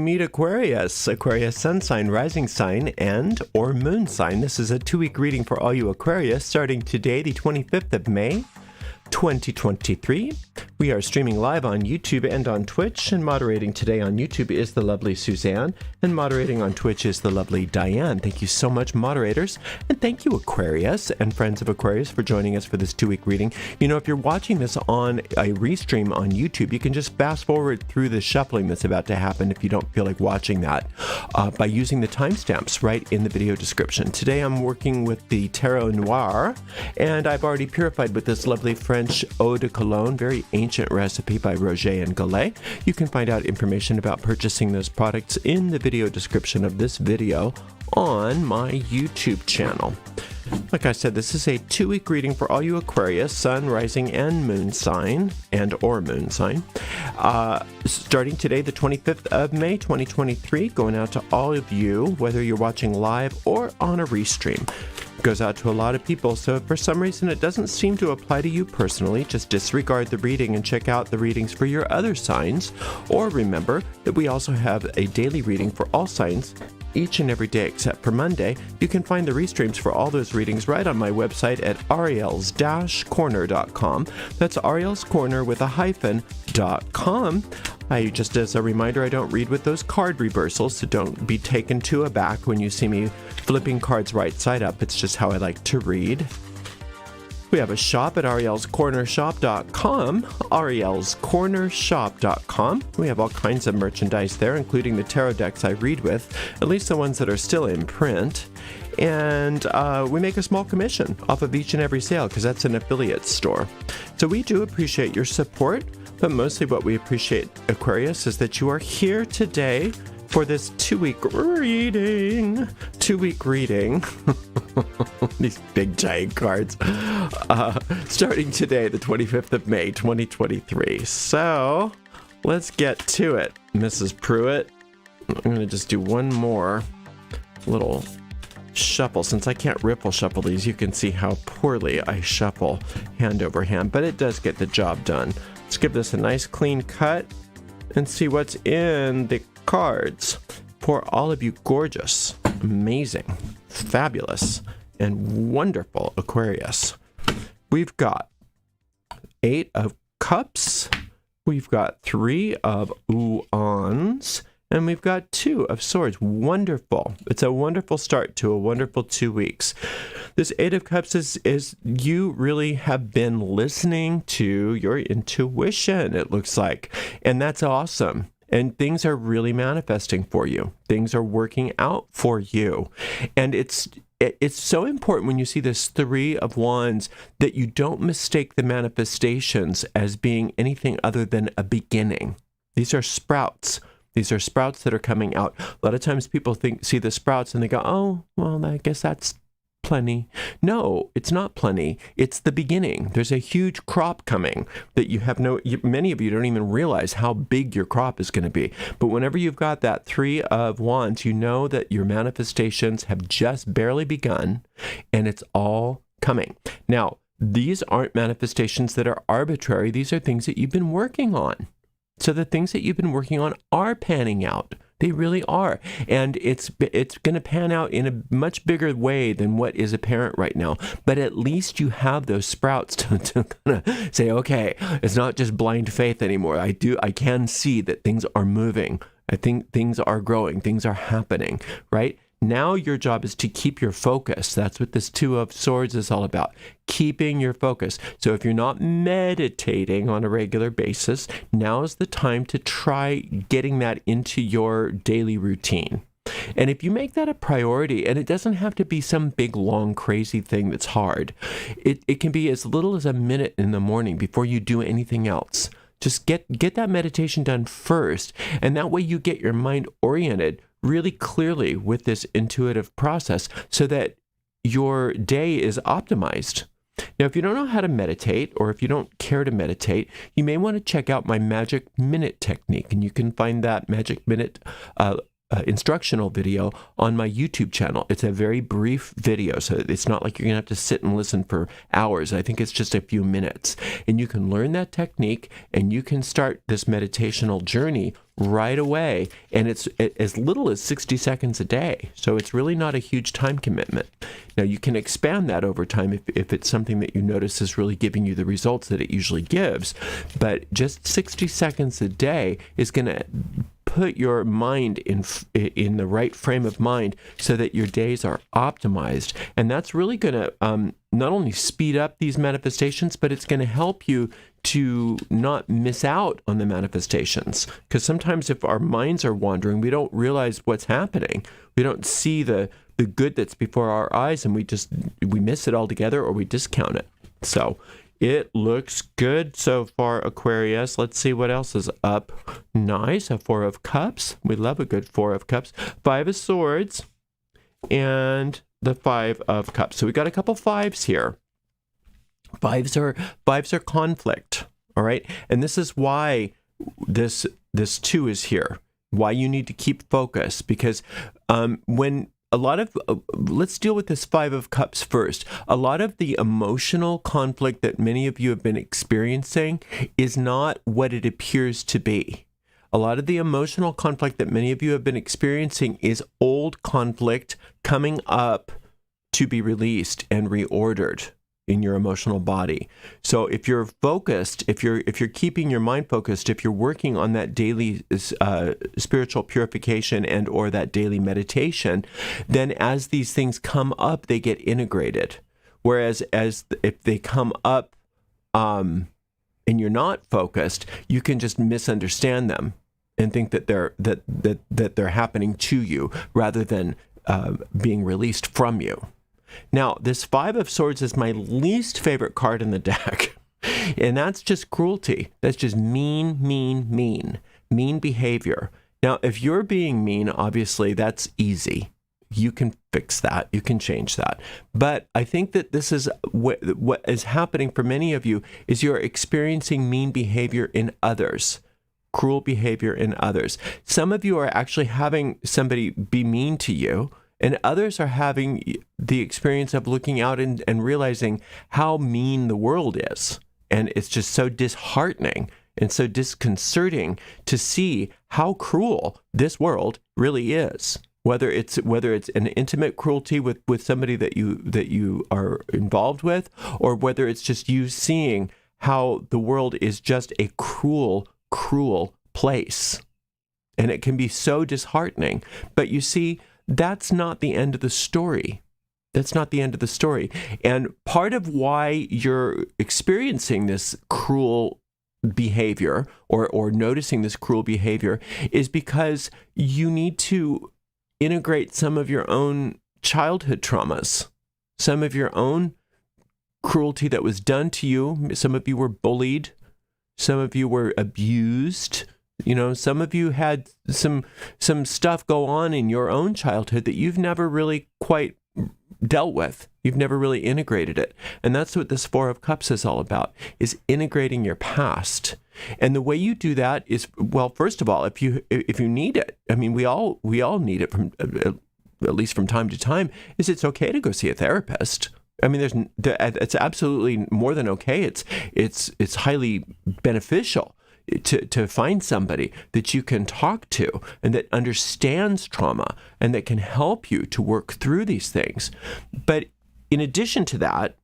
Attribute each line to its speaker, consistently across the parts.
Speaker 1: meet Aquarius. Aquarius sun sign, rising sign, and or moon sign. This is a 2-week reading for all you Aquarius starting today, the 25th of May, 2023. We are streaming live on YouTube and on Twitch, and moderating today on YouTube is the lovely Suzanne, and moderating on Twitch is the lovely Diane. Thank you so much, moderators, and thank you, Aquarius and friends of Aquarius, for joining us for this 2-week reading. You know, if you're watching this on a restream on YouTube, you can just fast forward through the shuffling that's about to happen if you don't feel like watching that by using the timestamps right in the video description. Today I'm working with the Tarot Noir, and I've already purified with this lovely French eau de cologne, very ancient recipe by Roger and Gallet. You can find out information about purchasing those products in the video description of this video on my YouTube channel. Like I said, this is a 2-week reading for all you Aquarius, sun, rising, and moon sign, starting today, the 25th of May, 2023, going out to all of you, whether you're watching live or on a restream. Goes out to a lot of people, so if for some reason it doesn't seem to apply to you personally, just disregard the reading and check out the readings for your other signs. Or remember that we also have a daily reading for all signs each and every day except for Monday. You can find the restreams for all those readings right on my website at ariels-corner.com. That's Ariel's Corner with a hyphen.com. Just as a reminder, I don't read with those card reversals, so don't be taken too aback when you see me flipping cards right side up. It's just how I like to read. We have a shop at arielscornershop.com, arielscornershop.com. We have all kinds of merchandise there, including the tarot decks I read with, at least the ones that are still in print. And we make a small commission off of each and every sale because that's an affiliate store. So we do appreciate your support, but mostly what we appreciate, Aquarius, is that you are here today for this 2-week reading. These big giant cards. Starting today, the 25th of May, 2023. So let's get to it, Mrs. Pruitt. I'm going to just do one more little shuffle. Since I can't ripple shuffle these, you can see how poorly I shuffle hand over hand, but it does get the job done. Let's give this a nice clean cut and see what's in the cards for all of you gorgeous, amazing, fabulous, and wonderful Aquarius. We've got 8 of Cups, we've got 3 of Wands, and we've got 2 of Swords. Wonderful. It's a wonderful start to a wonderful 2 weeks. This 8 of Cups is you really have been listening to your intuition, it looks like. And that's awesome. And things are really manifesting for you. Things are working out for you. And it's so important when you see this 3 of Wands that you don't mistake the manifestations as being anything other than a beginning. These are sprouts. These are sprouts that are coming out. A lot of times people see the sprouts and they go, oh, well, I guess that's plenty. No, it's not plenty. It's the beginning. There's a huge crop coming that many of you don't even realize how big your crop is going to be. But whenever you've got that 3 of Wands, you know that your manifestations have just barely begun and it's all coming. Now, these aren't manifestations that are arbitrary. These are things that you've been working on. So the things that you've been working on are panning out. They really are. And it's going to pan out in a much bigger way than what is apparent right now. But at least you have those sprouts to kind of say, okay, it's not just blind faith anymore. I can see that things are moving. I think things are growing. Things are happening, right? Now your job is to keep your focus. That's what this 2 of Swords is all about, keeping your focus. So if you're not meditating on a regular basis, now is the time to try getting that into your daily routine. And if you make that a priority, and it doesn't have to be some big, long, crazy thing that's hard, it can be as little as a minute in the morning before you do anything else. Just get that meditation done first, and that way you get your mind oriented really clearly with this intuitive process so that your day is optimized. Now, if you don't know how to meditate, or if you don't care to meditate, you may want to check out my Magic Minute technique, and you can find that Magic Minute instructional video on my YouTube channel. It's a very brief video, so it's not like you're going to have to sit and listen for hours. I think it's just a few minutes. And you can learn that technique, and you can start this meditational journey right away. And it's as little as 60 seconds a day. So it's really not a huge time commitment. Now, you can expand that over time if it's something that you notice is really giving you the results that it usually gives. But just 60 seconds a day is going to put your mind in the right frame of mind so that your days are optimized. And that's really going to not only speed up these manifestations, but it's going to help you to not miss out on the manifestations. Because sometimes if our minds are wandering, we don't realize what's happening. We don't see the good that's before our eyes, and we miss it altogether, or we discount it. So it looks good so far, Aquarius. Let's see what else is up. Nice, a Four of Cups. We love a good Four of Cups. Five of Swords and the Five of Cups. So we got a couple fives here. Fives are conflict, all right? And this is why this two is here. Why you need to keep focus, because when a lot of, let's deal with this Five of Cups first. A lot of the emotional conflict that many of you have been experiencing is not what it appears to be. A lot of the emotional conflict that many of you have been experiencing is old conflict coming up to be released and reordered in your emotional body. So if you're focused, if you're keeping your mind focused, if you're working on that daily spiritual purification and or that daily meditation, then as these things come up, they get integrated. Whereas if they come up and you're not focused, you can just misunderstand them and think that they're happening to you rather than being released from you. Now, this Five of Swords is my least favorite card in the deck, and that's just cruelty. That's just mean behavior. Now, if you're being mean, obviously that's easy. You can fix that. You can change that. But I think that this is what is happening for many of you is you're experiencing mean behavior in others. Cruel behavior in others. Some of you are actually having somebody be mean to you, and others are having the experience of looking out and realizing how mean the world is. And it's just so disheartening and so disconcerting to see how cruel this world really is. Whether it's an intimate cruelty with somebody that you are involved with, or whether it's just you seeing how the world is just a cruel place. And it can be so disheartening. But you see, that's not the end of the story. That's not the end of the story. And part of why you're experiencing this cruel behavior or noticing this cruel behavior is because you need to integrate some of your own childhood traumas, some of your own cruelty that was done to you. Some of you were bullied. Some of you were abused. You know, some of you had some stuff go on in your own childhood that you've never really quite dealt with. You've never really integrated it. And that's what this Four of Cups is all about, is integrating your past. And the way you do that is, well, first of all, if you need it, I mean, we all need it from at least from time to time, is it's okay to go see a therapist. I mean, it's absolutely more than okay. It's highly beneficial to find somebody that you can talk to and that understands trauma and that can help you to work through these things. But in addition to that,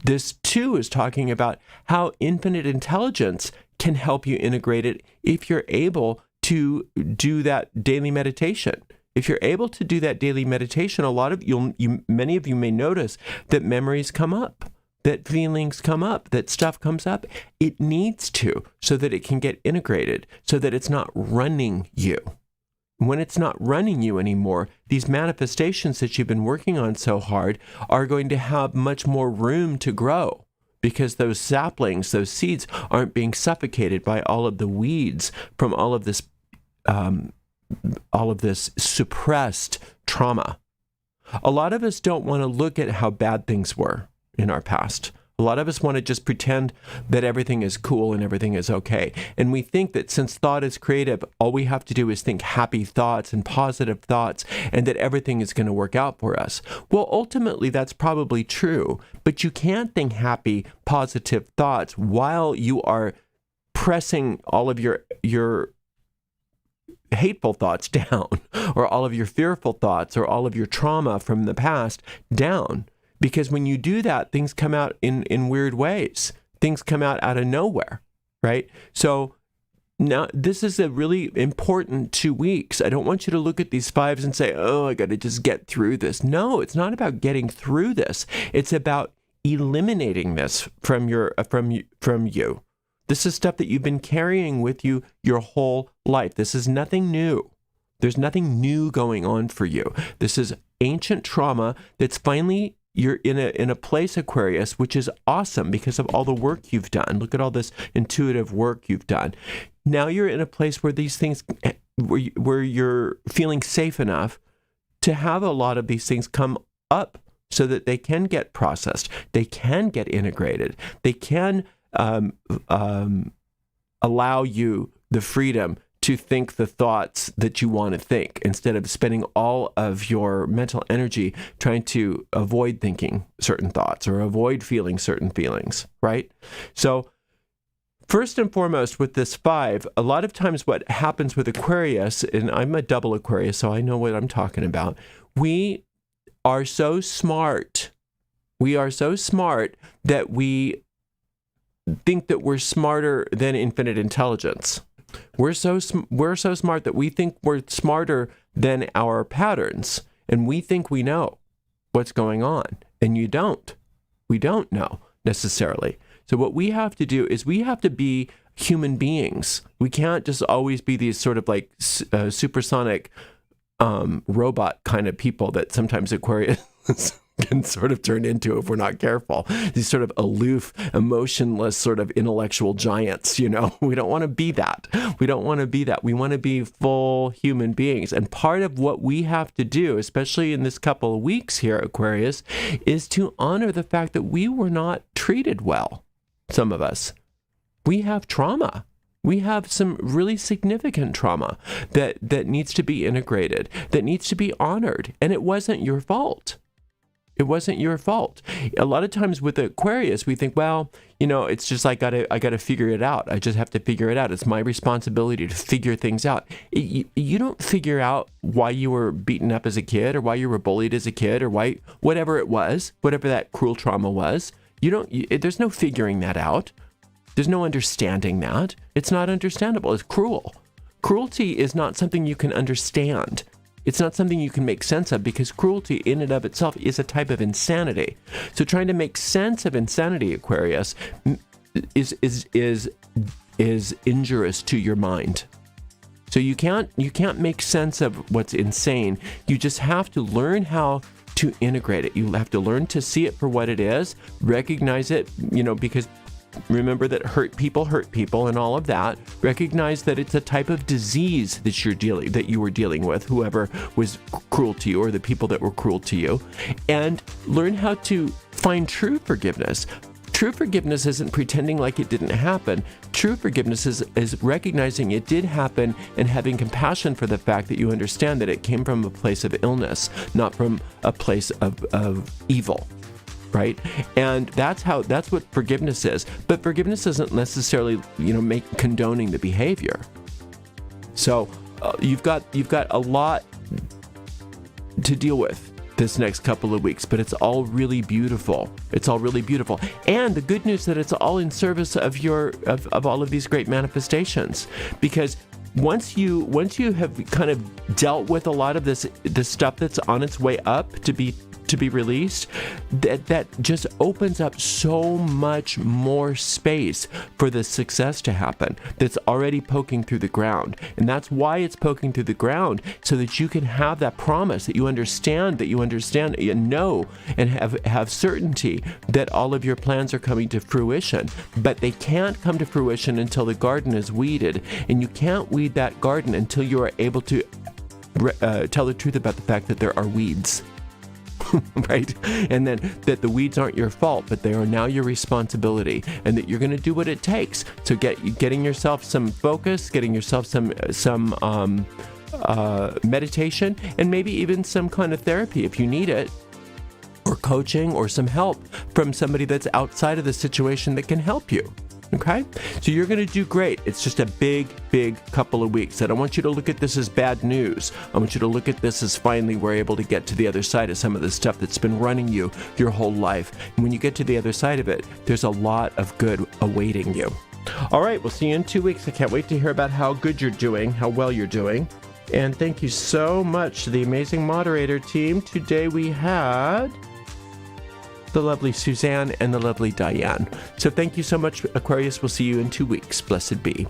Speaker 1: this too is talking about how infinite intelligence can help you integrate it if you're able to do that daily meditation. If you're able to do that daily meditation, many of you may notice that memories come up, that feelings come up, that stuff comes up. It needs to, so that it can get integrated, so that it's not running you. When it's not running you anymore, these manifestations that you've been working on so hard are going to have much more room to grow, because those saplings, those seeds, aren't being suffocated by all of the weeds from all of this suppressed trauma. A lot of us don't want to look at how bad things were in our past. A lot of us want to just pretend that everything is cool and everything is okay. And we think that since thought is creative, all we have to do is think happy thoughts and positive thoughts, and that everything is going to work out for us. Well, ultimately, that's probably true. But you can't think happy, positive thoughts while you are pressing all of your hateful thoughts down, or all of your fearful thoughts, or all of your trauma from the past down. Because when you do that, things come out in weird ways. Things come out of nowhere, right? So now this is a really important 2 weeks. I don't want you to look at these fives and say, oh, I got to just get through this. No, it's not about getting through this. It's about eliminating this from you. This is stuff that you've been carrying with you your whole life. This is nothing new. There's nothing new going on for you. This is ancient trauma that's finally, you're in a place, Aquarius, which is awesome because of all the work you've done. Look at all this intuitive work you've done. Now you're in a place where these things, where you're feeling safe enough to have a lot of these things come up so that they can get processed. They can get integrated. They can allow you the freedom to think the thoughts that you want to think, instead of spending all of your mental energy trying to avoid thinking certain thoughts or avoid feeling certain feelings, right? So first and foremost with this 5, a lot of times what happens with Aquarius, and I'm a double Aquarius, so I know what I'm talking about. We are so smart. We are so smart that we think that we're smarter than infinite intelligence. We're so smart that we think we're smarter than our patterns, and we think we know what's going on, and you don't. We don't know necessarily. So what we have to do is we have to be human beings. We can't just always be these sort of like supersonic robot kind of people that sometimes Aquarius can sort of turn into if we're not careful. These sort of aloof, emotionless, sort of intellectual giants, you know. We don't want to be that. We don't want to be that. We want to be full human beings. And part of what we have to do, especially in this couple of weeks here, Aquarius, is to honor the fact that we were not treated well, some of us. We have trauma. We have some really significant trauma that needs to be integrated, that needs to be honored. And it wasn't your fault. It wasn't your fault. A lot of times with Aquarius, we think, well, you know, it's just I gotta figure it out. I just have to figure it out. It's my responsibility to figure things out. You don't figure out why you were beaten up as a kid, or why you were bullied as a kid, or why whatever it was, whatever that cruel trauma was. There's no figuring that out. There's no understanding that. It's not understandable. It's cruel. Cruelty is not something you can understand. It's not something you can make sense of, because cruelty in and of itself is a type of insanity. So trying to make sense of insanity, Aquarius, is injurious to your mind. So you can't make sense of what's insane. You just have to learn how to integrate it. You have to learn to see it for what it is, recognize it, you know, because remember that hurt people and all of that. Recognize that it's a type of disease that you were dealing with, whoever was cruel to you or the people that were cruel to you, and learn how to find true forgiveness. True forgiveness isn't pretending like it didn't happen. True forgiveness is recognizing it did happen and having compassion for the fact that you understand that it came from a place of illness, not from a place of evil. Right? And that's what forgiveness is. But forgiveness isn't necessarily, you know, condoning the behavior. So you've got a lot to deal with this next couple of weeks, but it's all really beautiful. It's all really beautiful. And the good news that it's all in service of all of these great manifestations, because once you have kind of dealt with a lot of this stuff that's on its way up to be released, that just opens up so much more space for the success to happen that's already poking through the ground. And that's why it's poking through the ground, so that you can have that promise, that you understand, you know, and have certainty that all of your plans are coming to fruition. But they can't come to fruition until the garden is weeded, and you can't weed that garden until you are able to tell the truth about the fact that there are weeds. right? And then that the weeds aren't your fault, but they are now your responsibility, and that you're going to do what it takes. So getting yourself some focus, getting yourself some meditation, and maybe even some kind of therapy if you need it, or coaching, or some help from somebody that's outside of the situation that can help you. Okay? So you're going to do great. It's just a big couple of weeks. I don't want you to look at this as bad news. I want you to look at this as finally we're able to get to the other side of some of the stuff that's been running you your whole life. And when you get to the other side of it, there's a lot of good awaiting you. All right, we'll see you in 2 weeks. I can't wait to hear about how good you're doing, how well you're doing. And thank you so much to the amazing moderator team. Today we had the lovely Suzanne and the lovely Diane. So thank you so much, Aquarius. We'll see you in 2 weeks. Blessed be.